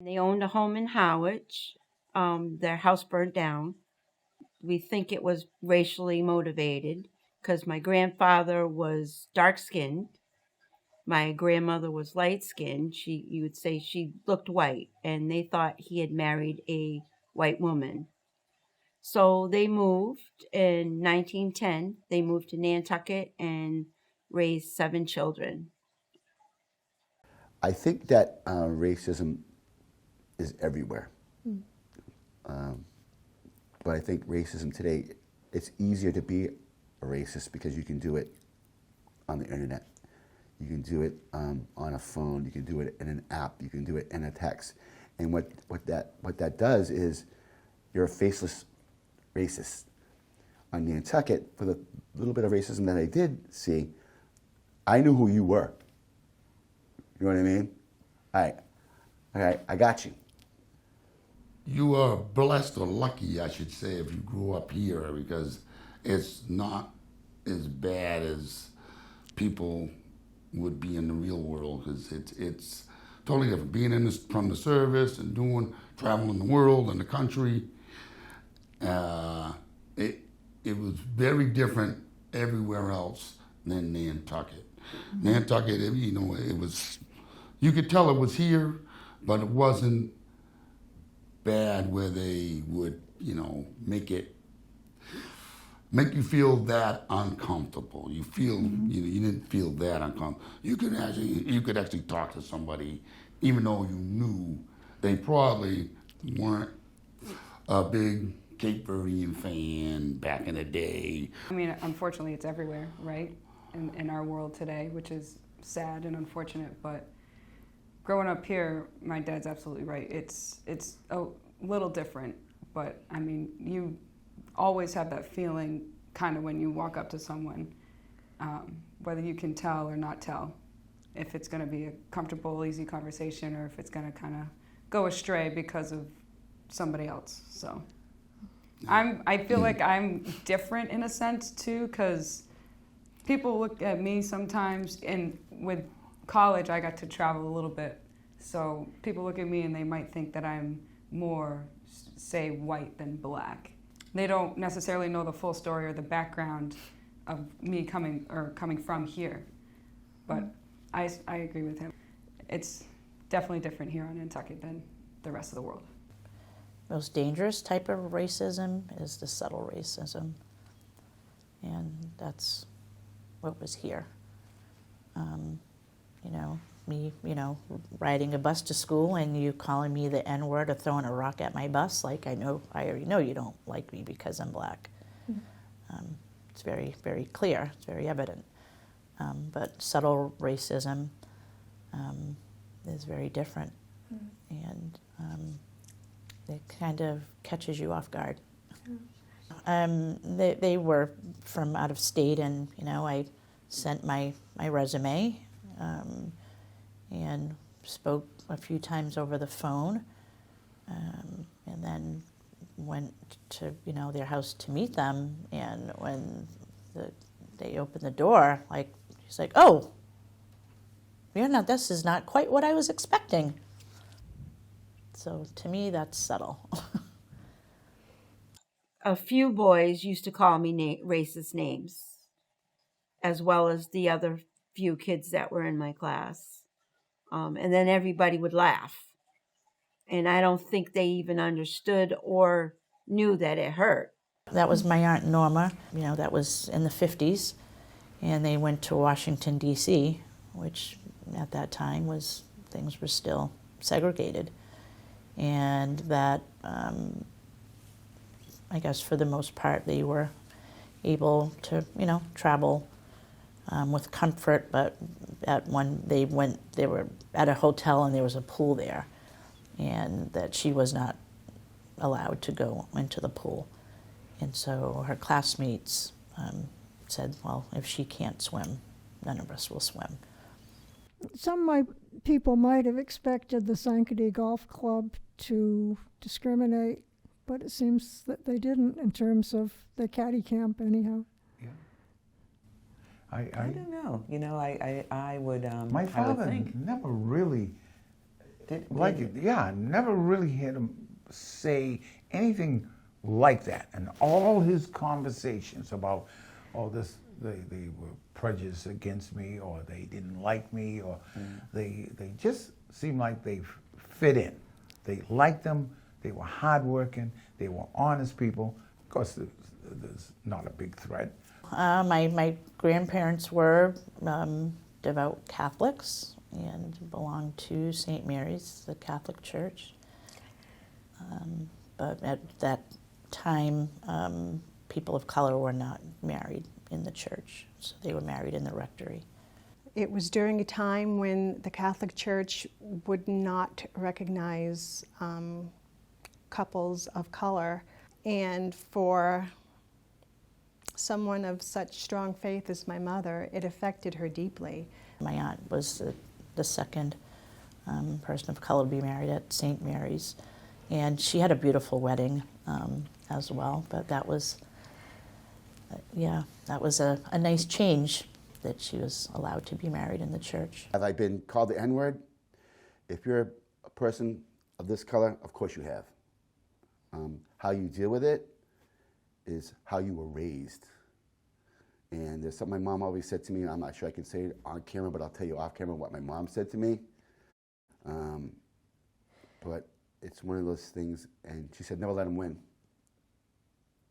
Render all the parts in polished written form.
They owned a home in Howard. Their house burned down. We think it was racially motivated because my grandfather was dark-skinned. My grandmother was light-skinned. You would say she looked white, and they thought he had married a white woman. So they moved in 1910. They moved to Nantucket and raised 7 children. I think that racism is everywhere. But I think racism today, it's easier to be a racist because you can do it on the internet. You can do it on a phone. You can do it in an app. You can do it in a text. And what that does is you're a faceless racist. On Nantucket, for the little bit of racism that I did see, I knew who you were. You know what I mean? I got you. You are blessed or lucky, I should say, if you grew up here, because it's not as bad as people would be in the real world, because it's totally different. Being in this, from the service and traveling the world and the country, it was very different everywhere else than Nantucket. Nantucket, you know, it was, you could tell it was here, but it wasn't bad where they would, you know, make you feel that uncomfortable. You feel, you know, you didn't feel that uncomfortable. You could actually talk to somebody, even though you knew they probably weren't a big Cape Verdean fan back in the day. I mean, unfortunately, it's everywhere, right? In our world today, which is sad and unfortunate, but growing up here, my dad's absolutely right. It's a little different, but I mean, you always have that feeling kind of when you walk up to someone, whether you can tell or not tell, if it's going to be a comfortable, easy conversation or if it's going to kind of go astray because of somebody else. So I feel like I'm different in a sense too, because people look at me sometimes, and with college I got to travel a little bit, so people look at me and they might think that I'm more, say, white than black. They don't necessarily know the full story or the background of me coming from here, but I agree with him. It's definitely different here on Nantucket than the rest of the world. Most dangerous type of racism is the subtle racism, and that's what was here. You know, me, you know, riding a bus to school and you calling me the N-word or throwing a rock at my bus, like I already know you don't like me because I'm black. It's very, very clear, it's very evident. But subtle racism is very different, and it kind of catches you off guard. They were from out of state, and you know, I sent my resume and spoke a few times over the phone, and then went to, you know, their house to meet them. And when they opened the door, like, he's like, "Oh, this is not quite what I was expecting." So to me, that's subtle. A few boys used to call me racist names, as well as the other few kids that were in my class. And then everybody would laugh. And I don't think they even understood or knew that it hurt. That was my Aunt Norma. You know, that was in the 50s. And they went to Washington, D.C., which at that time things were still segregated. And that, I guess for the most part, they were able to, you know, travel with comfort, but when they were at a hotel and there was a pool there, and that she was not allowed to go into the pool. And so her classmates said, well, if she can't swim, none of us will swim. Some people might have expected the Sankaty Golf Club to discriminate, but it seems that they didn't in terms of the caddy camp anyhow. Yeah. I don't know. You know, I would. My I would father think. never really Like it, yeah, I never really heard him say anything like that. And all his conversations about, oh, they were prejudiced against me, or they didn't like me, or they just seemed like they fit in. They liked them, they were hardworking, they were honest people. Of course, there's not a big threat. My grandparents were devout Catholics and belonged to St. Mary's, the Catholic Church. But at that time, people of color were not married in the church, so they were married in the rectory. It was during a time when the Catholic Church would not recognize couples of color, and for someone of such strong faith as my mother, it affected her deeply. My aunt was the second person of color to be married at St. Mary's, and she had a beautiful wedding as well, but that was, that was a nice change that she was allowed to be married in the church. Have I been called the N-word? If you're a person of this color, of course you have. How you deal with it is how you were raised. And there's something my mom always said to me, and I'm not sure I can say it on camera, but I'll tell you off camera what my mom said to me. But it's one of those things, and she said, never let them win.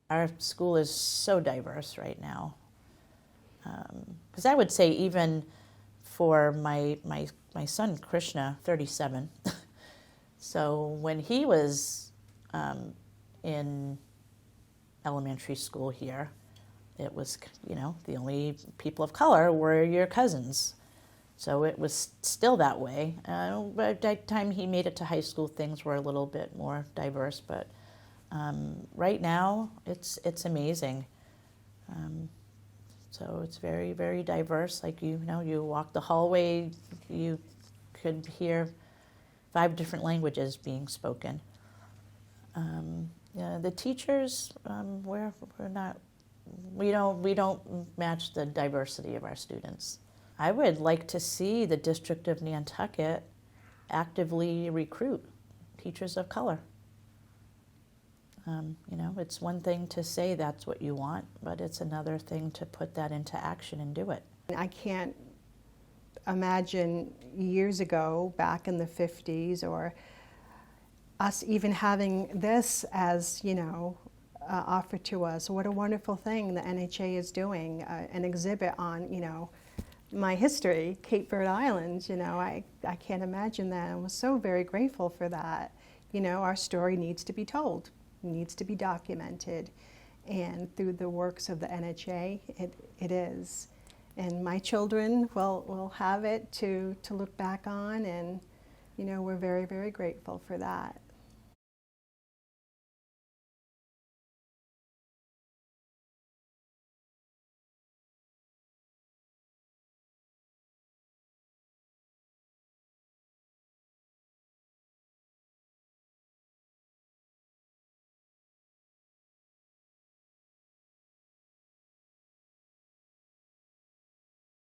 Our school is so diverse right now. Because I would say even for my son, Krishna, 37, so when he was in elementary school here, it was, the only people of color were your cousins. So it was still that way. By the time he made it to high school, things were a little bit more diverse, but right now it's amazing. So it's very, very diverse. Like, you walk the hallway, you could hear 5 different languages being spoken. The teachers, we don't match the diversity of our students. I would like to see the District of Nantucket actively recruit teachers of color. It's one thing to say that's what you want, but it's another thing to put that into action and do it. I can't imagine years ago, back in the 50s, or us even having this as, offered to us. What a wonderful thing the NHA is doing, an exhibit on, my history, Cape Verde Islands. I can't imagine that. I was so very grateful for that. Our story needs to be told, needs to be documented, and through the works of the NHA, it is. And my children will have it to look back on, and we're very, very grateful for that.